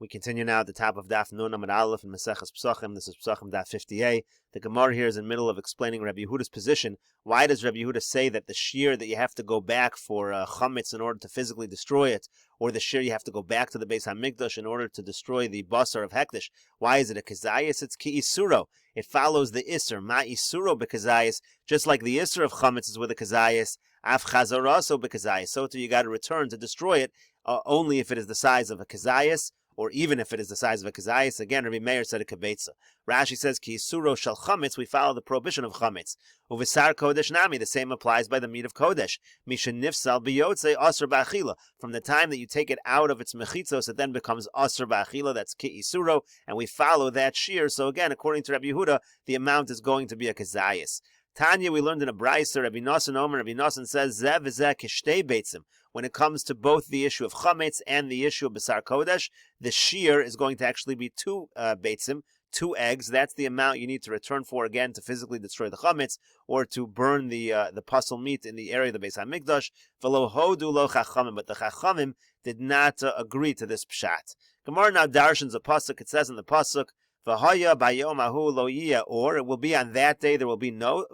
We continue now at the top of Daf Nun Amud Aleph in Meseches Pesachim. This is Pesachim Daf 50a. The Gemara here is in the middle of explaining Rabbi Yehuda's position. Why does Rabbi Yehuda say that the shear that you have to go back for chametz in order to physically destroy it, or the shear you have to go back to the Beis HaMikdash in order to destroy the basar of Hekdesh? Why is it a kezayis? It's ki isuro. It follows the isur. Ma isuro bekezayis. Just like the isur of chametz is with a kezayis, af chazaraso bekezayis. So too you got to return to destroy it only if it is the size of a kezayis, or even if it is the size of a kezayis. Again, Rabbi Meir said a kibetza. Rashi says, ki isuro shel chametz, we follow the prohibition of chametz. Uvisar kodesh nami, the same applies by the meat of kodesh. Misha nifsal biyotze asr ba'achila. From the time that you take it out of its mechitzos, it then becomes asr ba'achila, that's ki isuro, and we follow that shear. So again, according to Rabbi Yehuda, the amount is going to be a kezayis. Tanya, we learned in a brayser, Rabbi Nosson Omer, Rabbi Nosson says, Zev v'zeh kishtei beitzim. When it comes to both the issue of chametz and the issue of Basar Kodesh, the shear is going to actually be two beitzim, 2 eggs. That's the amount you need to return for, again, to physically destroy the chametz, or to burn the pasul meat in the area of the Beis HaMikdash. V'lo hodu lo chachamim, but the chachamim did not agree to this pshat. Gemara now darshans a pasuk. It says in the pasuk, V'haya bayom ahu lo yiyeh, or it will be on that day there will be no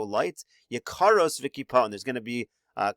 light. Yekaros v'kipon. There's going to be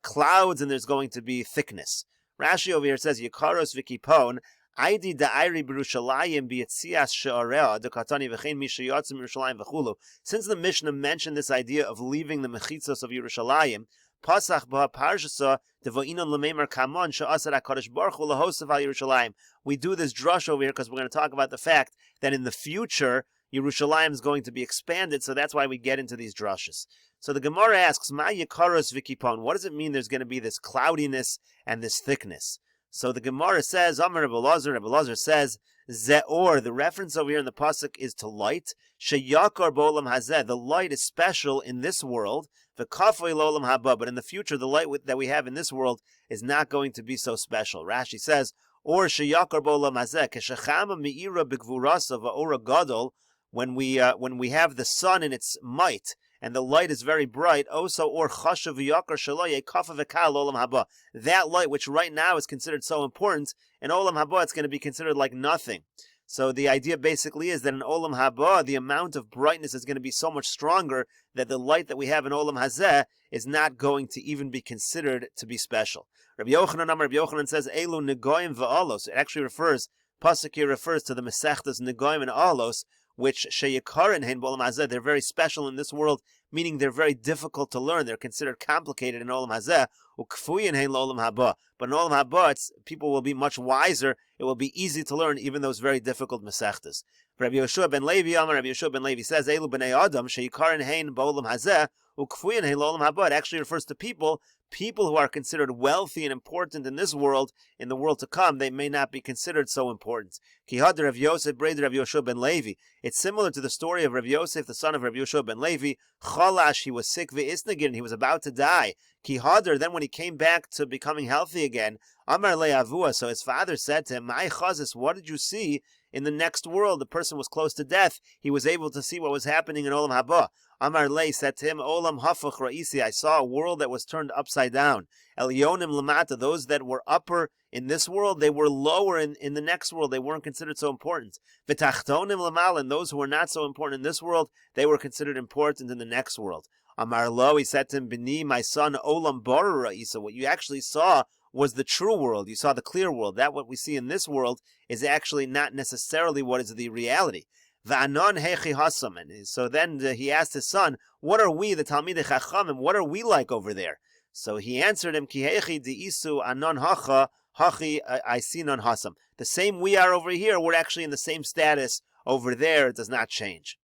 clouds and there's going to be thickness. Rashi over here says Yekaros v'kipon. Aidi da'ayri b'Yerushalayim b'yetzias she'area dekatani v'chein mishayotzim Yerushalayim v'chulu. Since the Mishnah mentioned this idea of leaving the mechitzos of Yerushalayim, Pasach ba parshasa devoinon l'meimer kamon she'asar HaKadosh Baruch Hu lahosav al Yerushalayim. We do this drush over here because we're going to talk about the fact that in the future Yerushalayim is going to be expanded, so that's why we get into these drushes. So the Gemara asks, Ma yekaros v'kipon. What does it mean there's going to be this cloudiness and this thickness? So the Gemara says, Amar Rebbe Elazar says, Ze'or, the reference over here in the pasuk is to light. Sheyakar bo'olam hazeh, the light is special in this world. V'kafoi lo'olam haba, but in the future, the light that we have in this world is not going to be so special. Rashi says, or sheyakar bo'olam hazeh, keshachama me'ira b'gvurasa va'ora gadol, when we have the sun in its might, and the light is very bright, also or chashav v'yakar shaloye kafa v'kal olam haba. That light, which right now is considered so important, in olam haba it's going to be considered like nothing. So the idea basically is that in olam haba, the amount of brightness is going to be so much stronger that the light that we have in olam hazeh is not going to even be considered to be special. Rabbi Yochanan says, Elu negoyim v'alos. It actually refers, pasuk here refers to the Mesechtes negoyim and alos, which sheyikarin hein b'olam hazeh, they're very special in this world, meaning they're very difficult to learn. They're considered complicated in olam hazeh. Ukfuyin hein l'olam haba, but in olam haba, people will be much wiser. It will be easy to learn even those very difficult mesechtes. Rabbi Yehoshua ben Levi, Rabbi Yehoshua ben Levi says, Elu b'nei adam sheyikarin hein b'olam hazeh ukfuyin hein l'olam haba. It actually refers to people who are considered wealthy and important in this world. In the world to come, they may not be considered so important. Kihad Rav Yosef Breder Rav Yehoshua ben Levi. It's similar to the story of Rav Yosef, the son of Rav Yehoshua ben Levi. Chalash, he was sick ve'isnagin, he was about to die. Kihadr, then when he came back to becoming healthy again, Amar le'avua, so his father said to him, My chazis, what did you see in the next world? The person was close to death. He was able to see what was happening in Olam Haba. Amar Le said to him, Olam Hafach Ra'isi, I saw a world that was turned upside down. Elyonim Lamata, those that were upper in this world, they were lower in the next world. They weren't considered so important. V'tachtonim Lamal, and those who were not so important in this world, they were considered important in the next world. Amar Lo, he said to him, Bini, my son, Olam Bara Ra'isa, what you actually saw was the true world. You saw the clear world. That what we see in this world is actually not necessarily what is the reality. V'anon hechi hasam. And so then he asked his son, what are we, the Talmidei Chachamim, what are we like over there? So he answered him, Ki hechi di'isu anon hacha, hachi aisinon hasam. The same we are over here, we're actually in the same status over there. It does not change.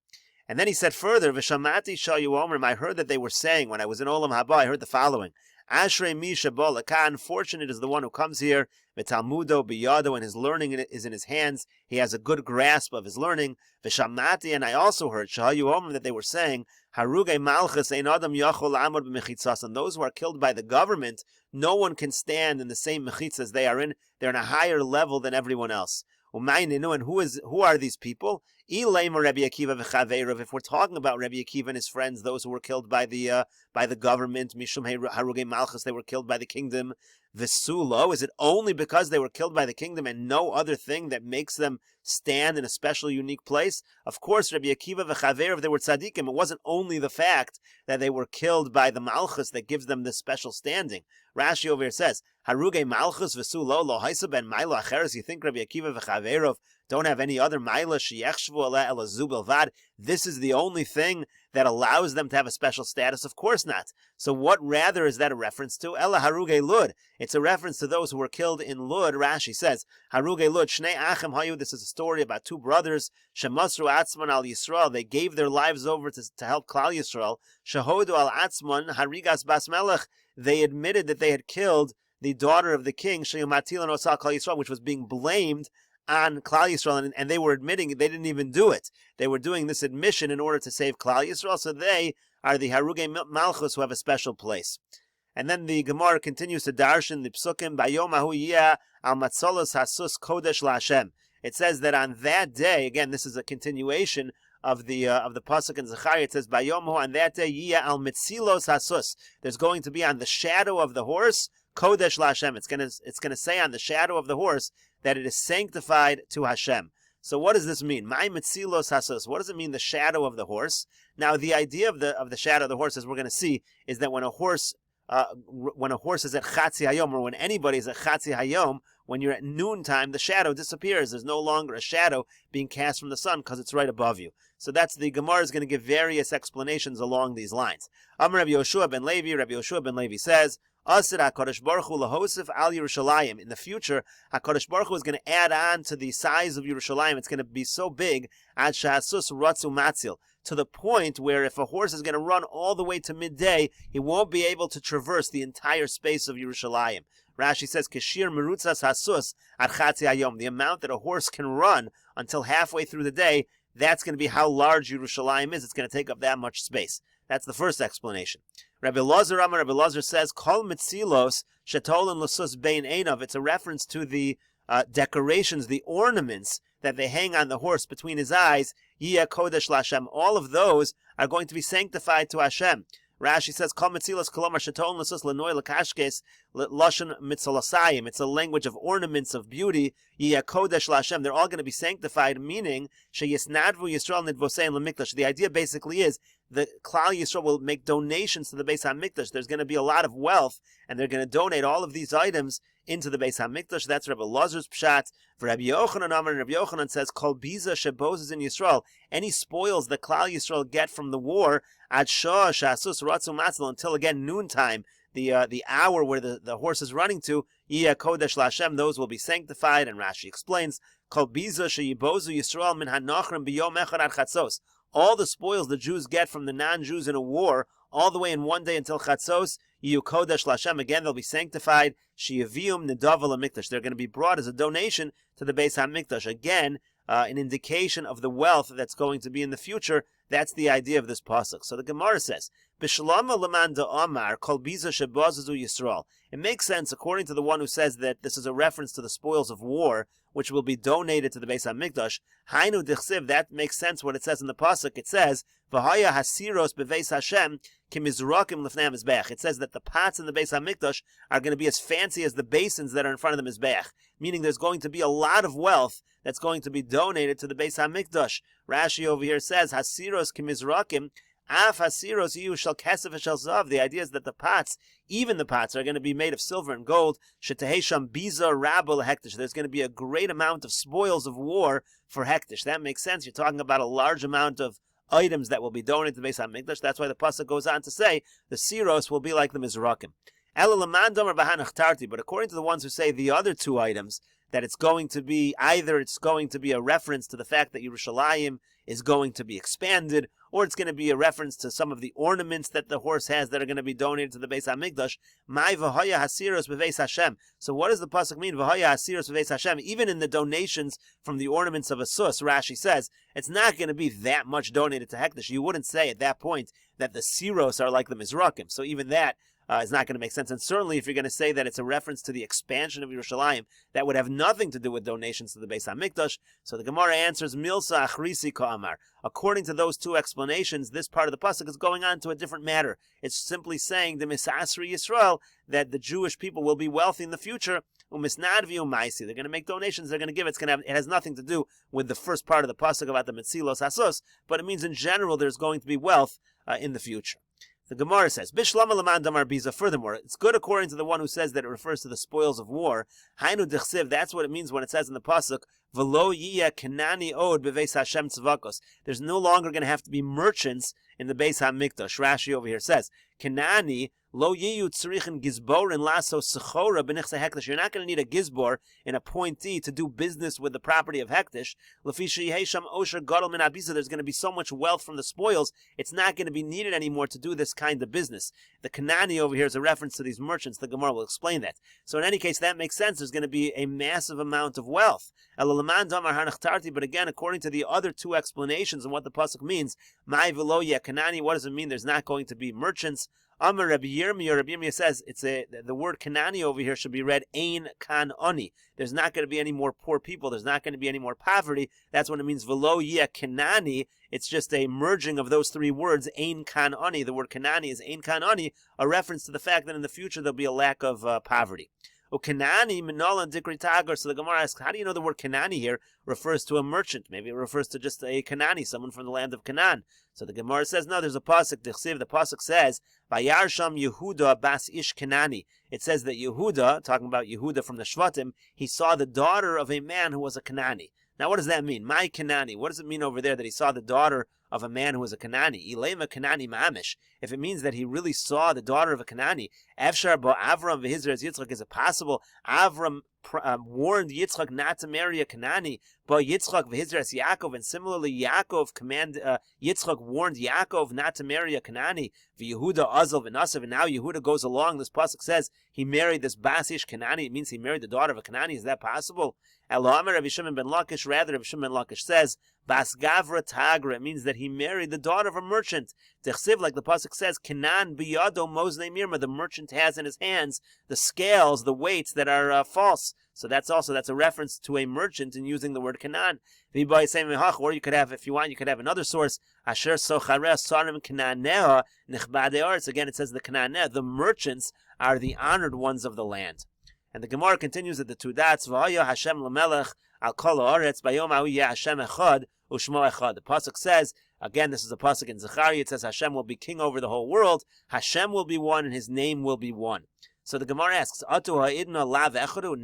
And then he said further, V'shamati shayu omrim, I heard that they were saying, when I was in Olam Haba, I heard the following, Ashrei mi shebo lekan, fortunate is the one who comes here, v'talmudo biyado, and his learning is in his hands, he has a good grasp of his learning, v'shamati, and I also heard, shayu omrim, that they were saying, Haruge malchus ein adam yachol amod b'mechitzas, and those who are killed by the government, no one can stand in the same mechitzas they are in, they're in a higher level than everyone else. And who are these people? If we're talking about Rabbi Akiva and his friends, those who were killed by the government, Mishum Haruge Malchus, they were killed by the kingdom. Vesulo, is it only because they were killed by the kingdom and no other thing that makes them stand in a special, unique place? Of course, Rabbi Akiva v'chaveirav, they were tzaddikim. It wasn't only the fact that they were killed by the Malchus that gives them this special standing. Rashi over here says, Haruge Malchus v'sulo lo haisa ben maila acheres. You think Rabbi Akiva v'chaveirav don't have any other maila sheyechshvu ala elazu belvad? This is the only thing that allows them to have a special status? Of course not. So what rather is that a reference to? Ela haruge Lud. It's a reference to those who were killed in Lud. Rashi says, Haruge Lud, Shnei Achem Hayu. This is a story about two brothers. Shemasru Atzman al Yisrael. They gave their lives over to help Klal Yisrael. Shahodu al Atzman Harigas Bas Melech. They admitted that they had killed the daughter of the king, Sheyumatilan Osal Klal Yisrael, which was being blamed on Klal Yisrael, and they were admitting they didn't even do it. They were doing this admission in order to save Klal Yisrael, so they are the Haruge Malchus who have a special place. And then the Gemara continues to darshan the Psukim, Bayom Ahu Yiyah al Matzolos Hasus Kodesh LaHashem. It says that on that day, again, this is a continuation of the pasuk in Zechariah. It says, Bayom Hu, on that day, Yiyah al Mitzilos Hasus. There's going to be on the shadow of the horse, Kodesh LaHashem. It's gonna say on the shadow of the horse that it is sanctified to Hashem. So what does this mean? My mitzilos hasus. What does it mean, the shadow of the horse? Now, the idea of the shadow of the horse, as we're going to see, is that when a horse is at Chatzi Hayom, or when anybody is at Chatzi Hayom, when you're at noontime, the shadow disappears. There's no longer a shadow being cast from the sun because it's right above you. So that's the Gemara is going to give various explanations along these lines. Amar Rabbi Yoshua ben Levi says, Asir HaKadosh Baruch Hu lahosif al Yerushalayim. In the future, HaKadosh Baruch Hu is going to add on to the size of Yerushalayim. It's going to be so big, ad shahasus ratzu matzil, to the point where if a horse is going to run all the way to midday, he won't be able to traverse the entire space of Yerushalayim. Rashi says, Keshir merutzas hasus ad chatzi hayom. The amount that a horse can run until halfway through the day, that's going to be how large Yerushalayim is. It's going to take up that much space. That's the first explanation. Rabbi Lazar says, Kol mitzilos shetolin lusus bein einav. It's a reference to the decorations, the ornaments that they hang on the horse between his eyes. Yiyah kodesh LaHashem. All of those are going to be sanctified to Hashem. Rashi says, Kol mitzilos kolomar shetolin lusus lenoi lekashkes lashon mitzolosayim. It's a language of ornaments, of beauty. Yiyah kodesh LaHashem. They're all going to be sanctified, meaning sheyisnadvu Yisrael nidvosein lemikdash. The idea basically is the Klal Yisrael will make donations to the Beis HaMikdash. There's going to be a lot of wealth, and they're going to donate all of these items into the Beis HaMikdash. That's Rabbi Lazar's pshat. For Rabbi Yochanan, Rabbi Yochanan says, Kol biza shebozes in Yisrael. Any spoils that Klal Yisrael get from the war, ad shah shasus ratzu matzil, until again noontime, the hour where the horse is running to, Yiyah kodesh LaHashem, those will be sanctified. And Rashi explains, Kol biza sheyibozu Yisrael min hanachrim biyom echad ad chatzos. All the spoils the Jews get from the non-Jews in a war, all the way in one day until Chatzos, Yiyu Kodesh LaHashem, again they'll be sanctified, Sheyavium Nedavel HaMikdash. They're going to be brought as a donation to the Beis HaMikdash. Again, an indication of the wealth that's going to be in the future. That's the idea of this pasuk. So the Gemara says, B'shalama leman da'amar kol biza shebazazu Yisrael. It makes sense, according to the one who says that this is a reference to the spoils of war, which will be donated to the Beis HaMikdash. Hainu dichsiv, that makes sense what it says in the pasuk. It says, V'haya hasiros beveis Hashem kimizrakim lefnei HaMizbeach. It says that the pots in the Beis HaMikdash are going to be as fancy as the basins that are in front of the Mizbeach. Meaning there's going to be a lot of wealth that's going to be donated to the Beis HaMikdash. Rashi over here says, Hasiros kimizrakim, Af hasiros yu shel kesef shel zav. The idea is that the pots, even the pots, are going to be made of silver and gold. Shetehesham biza rabel hektish. There's going to be a great amount of spoils of war for hektish. That makes sense. You're talking about a large amount of items that will be donated to the Beis HaMikdash. That's why the pasuk goes on to say the siros will be like the mizrakim. But according to the ones who say the other two items, that it's going to be a reference to the fact that Yerushalayim is going to be expanded, or it's going to be a reference to some of the ornaments that the horse has that are going to be donated to the Beis HaMikdash. Mai v'haya hasiros b'veis Hashem. So what does the pasuk mean? V'haya hasiros b'veis Hashem. Even in the donations from the ornaments of a sus, Rashi says, it's not going to be that much donated to Hekdesh. You wouldn't say at that point that the siros are like the Mizrakim. So even that is not going to make sense. And certainly if you're going to say that it's a reference to the expansion of Yerushalayim, that would have nothing to do with donations to the Beis HaMikdash. So the Gemara answers, Milsa Achrisi Ka'amar. According to those two explanations, this part of the pasuk is going on to a different matter. It's simply saying the Misasri Yisrael, that the Jewish people will be wealthy in the future. Umisnadvi umaisi. They're going to make donations. They're going to give. It has nothing to do with the first part of the pasuk about the Metzilos Hasos, but it means in general there's going to be wealth in the future. The Gemara says, Bishlama Laman Damar Biza. Furthermore, it's good according to the one who says that it refers to the spoils of war. Hainu Dechsiv, that's what it means when it says in the pasuk, V'lo yiyah Kenani od beveis Hashem tzvakos. There's no longer going to have to be merchants in the Beis HaMikdash. Rashi over here says, Kenani lo yiyu tzrichin gizborin laso sechora b'nichse hektish. You're not going to need a gizbor, an appointee, to do business with the property of hektish. Lefi sheyehei osher gadol min habisa. There's going to be so much wealth from the spoils, it's not going to be needed anymore to do this kind of business. The Kenani over here is a reference to these merchants. The Gemara will explain that. So in any case, that makes sense. There's going to be a massive amount of wealth. But again, according to the other two explanations of what the pasuk means, Mai v'lo yeh Kenani, what does it mean? There's not going to be merchants. Amar Rabbi Yirmiyah says the word Kanani over here should be read Ein Kan Ani. There's not going to be any more poor people. There's not going to be any more poverty. That's what it means. V'lo yeh Kanani. It's just a merging of those three words. Ein Kan Ani. The word Kanani is Ein Kan Ani, a reference to the fact that in the future there'll be a lack of poverty. Kanani Minolan Dikri Tagar. So the Gemara asks, how do you know the word Kanani here refers to a merchant? Maybe it refers to just a Kanani, someone from the land of Canaan. So the Gemara says, no, there's a pasuk. The pasuk says, Vayarsham Yehuda Bas Ish Kanani. It says that Yehuda, talking about Yehuda from the Shvatim, he saw the daughter of a man who was a Kanani. Now, what does that mean? My Kanani. What does it mean over there that he saw the daughter of a man who was a Kanani? Ilema Kanani Mamish. If it means that he really saw the daughter of a Kanani, Efshar bo Avram v'Hizras Yitzchak, is it possible Avram warned Yitzchak not to marry a Kanani, but Yitzchak v'Hizras Yaakov, and similarly Yitzchak warned Yaakov not to marry a Kanani, v'Yehuda Azal v'Nasav, and now Yehuda goes along. This pasuk says he married this Basish Kanani. It means he married the daughter of a Kanani. Is that possible? Elohim Rabbi Shimon ben Lakish, rather Rabbi Shimon ben Lakish says, Bas Gavra Tagra. It means that he married the daughter of a merchant. Techsiv, like the pasuk says, Kanan biyado moznei mirma. The merchant has in his hands the scales, the weights that are false. So that's a reference to a merchant in using the word Kanan. Or you could have, if you want, you could have another source. Asher socharea sarim Kananeh nechbadei aretz. Again, it says the Kananeh, the merchants are the honored ones of the land. And the Gemara continues at the two dots. V'haya Hashem l'melech al kol haaretz bayom hahu yeh Hashem echad u'shmo echad. The pasuk says, again, this is a pasuk in Zechariah. It says Hashem will be king over the whole world. Hashem will be one, and His name will be one. So the Gemara asks, Atu ha'idna lav echadu.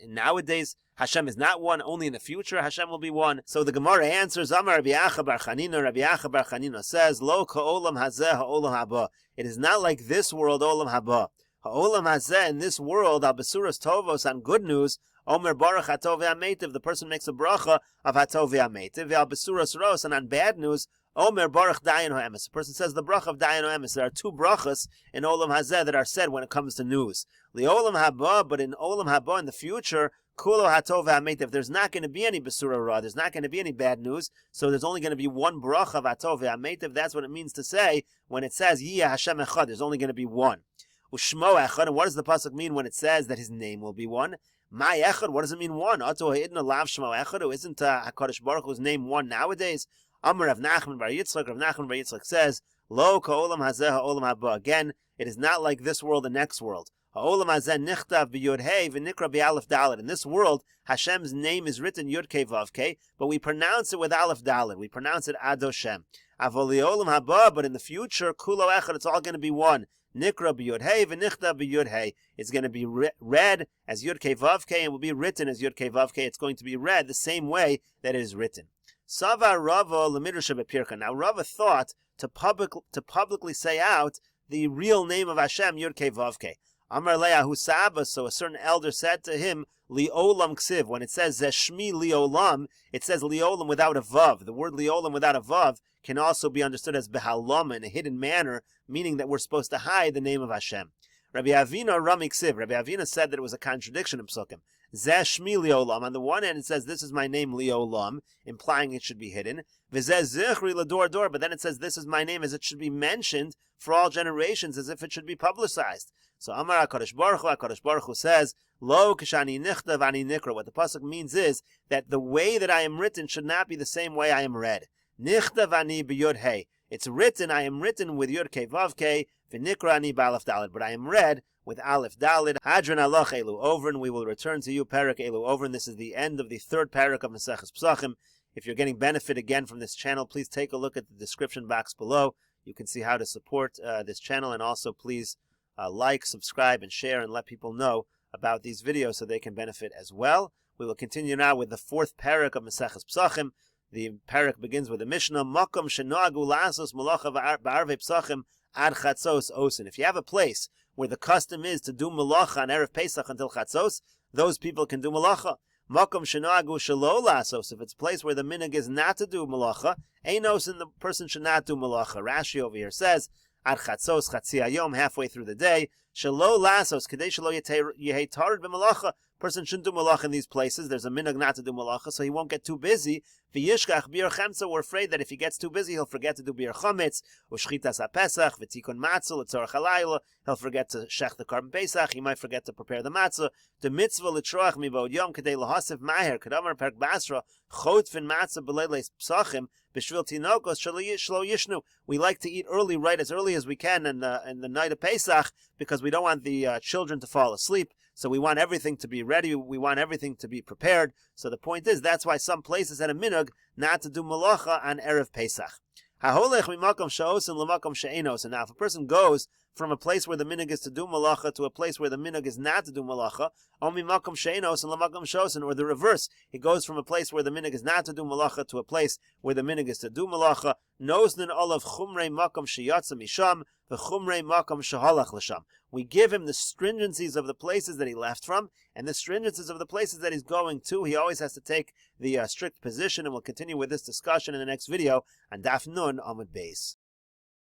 Nowadays Hashem is not one. Only in the future Hashem will be one. So the Gemara answers, Amar Rabbi Acha bar Chanina. Rabbi Acha bar Chanina says, Lo ka'olam hazeh ha'olam haba. It is not like this world, olam haba. Ha'olam hazeh, in this world, al besuras tovos, on good news, Omer baruch hatov v'ametiv, the person makes a bracha of hatov v'ametiv, al besuras ros, and on bad news, Omer baruch dayan ha'emes. The person says the bracha of dayan ha'emes. There are two brachas in olam hazeh that are said when it comes to news. Li'olam haba, but in olam haba, in the future, kulo hatov v'ametiv, there's not going to be any besura ra, there's not going to be any bad news, so there's only going to be one bracha of hatov v'ametiv. That's what it means to say when it says Yiyah Hashem echad, there's only going to be one. Ushmo echad, and what does the pasuk mean when it says that His name will be one? My echad, what does it mean one? Ato ha'idna lav shmo echad, isn't HaKadosh Baruch Hu's name one nowadays? Amar Rav Nachman bar Yitzchak. Rav Nachman bar Yitzchak says, Lo ka'olam hazeh ha'olam haba. Again, it is not like this world, the next world. Ha'olam hazeh nichtav b'yod hei v'nikra b'alef dalet. In this world, Hashem's name is written yod kei vav kei, but we pronounce it with alef dalet. We pronounce it adoshem. Avol li'olam haba, but in the future, kulo echad, it's all going to be one. Nikra b'yod hei v'nichta b'yod hei. It's going to be read as yod kei vav kei and will be written as yod kei vav kei. It's going to be read the same way that it is written. Sava Rava l'midrash b'pirka. Now Rava thought to publicly say out the real name of Hashem, Yud Kei Vav Kei. Amar le'ahu Saba. So a certain elder said to him, Li'olam ksiv. When it says Zeshmi Li'olam, it says Li'olam without a vav. The word Li'olam without a vav can also be understood as behalam, in a hidden manner, meaning that we're supposed to hide the name of Hashem. Rabbi Avina Rami Ksiv. Rabbi Avina said that it was a contradiction in Psukim. Zeh Shmi Liolam. On the one hand, it says, this is my name Liolam, implying it should be hidden. V'zeh Zichri Lador Dor. But then it says, this is my name, as it should be mentioned for all generations, as if it should be publicized. So Amar HaKadosh Baruch Hu says, Lo Kishani Nichtav Ani Nikra. What the pasuk means is that the way that I am written should not be the same way I am read. Nichtav Ani B'Yod Hey. It's written, I am written with Yud Kei Vav Kei, V'Nikra Ani B'Alef Daled. But I am read with Aleph Daled. Hadran Aloch Elu Over, and we will return to you, Parak Elu Over. And this is the end of the third parak of Meseches Pesachim. If you're getting benefit again from this channel, please take a look at the description box below. You can see how to support this channel, and also please like, subscribe, and share, and let people know about these videos so they can benefit as well. We will continue now with the fourth parak of Meseches Pesachim. The parak begins with a Mishnah, Makom shenagu la'asos malacha ba'arvei Pesachim ad chatzos osin. If you have a place where the custom is to do malacha on Erev Pesach until chatzos, those people can do malacha. Makom shenagu shelo la'asos. If it's a place where the minhag is not to do malacha, ein osin, the person should not do malacha. Rashi over here says, ad chatzos chatzi hayom, halfway through the day, shelo la'asos, kedei shelo yehei tarid b'malacha. Person shouldn't do malach in these places. There's a minhag not to do malacha, so he won't get too busy. V'yishkach bir chemtza. We're afraid that if he gets too busy, he'll forget to do bir chametz, u'shchitas ha'pesach, v'tikon matzah, l'tzorach halayla. He'll forget to shech the carbon pesach. He might forget to prepare the matzah. The mitzvah l'troach mibod yom kedei lahasif maher kadamar perk basra chotfin matzah b'leiles psachim b'shvil tinokos shlo yishnu. We like to eat early, right as early as we can in the night of Pesach, because we don't want the children to fall asleep. So we want everything to be ready. We want everything to be prepared. So the point is, that's why some places had a minhag not to do malacha on Erev Pesach. Ha'holech mimakom she'osin l'makom she'ein osin. Now, if a person goes from a place where the minhag is to do malacha to a place where the minhag is not to do malacha, or mimakom she'ein osin l'makom she'osin, or the reverse, he goes from a place where the minhag is not to do malacha to a place where the minhag is to do malacha, nosnin olav chumrei makom sheyatza misham, v'chumrei makom shehalach l'sham. We give him the stringencies of the places that he left from, and the stringencies of the places that he's going to. He always has to take the strict position, and we'll continue with this discussion in the next video on Daf Nun Amud Beis.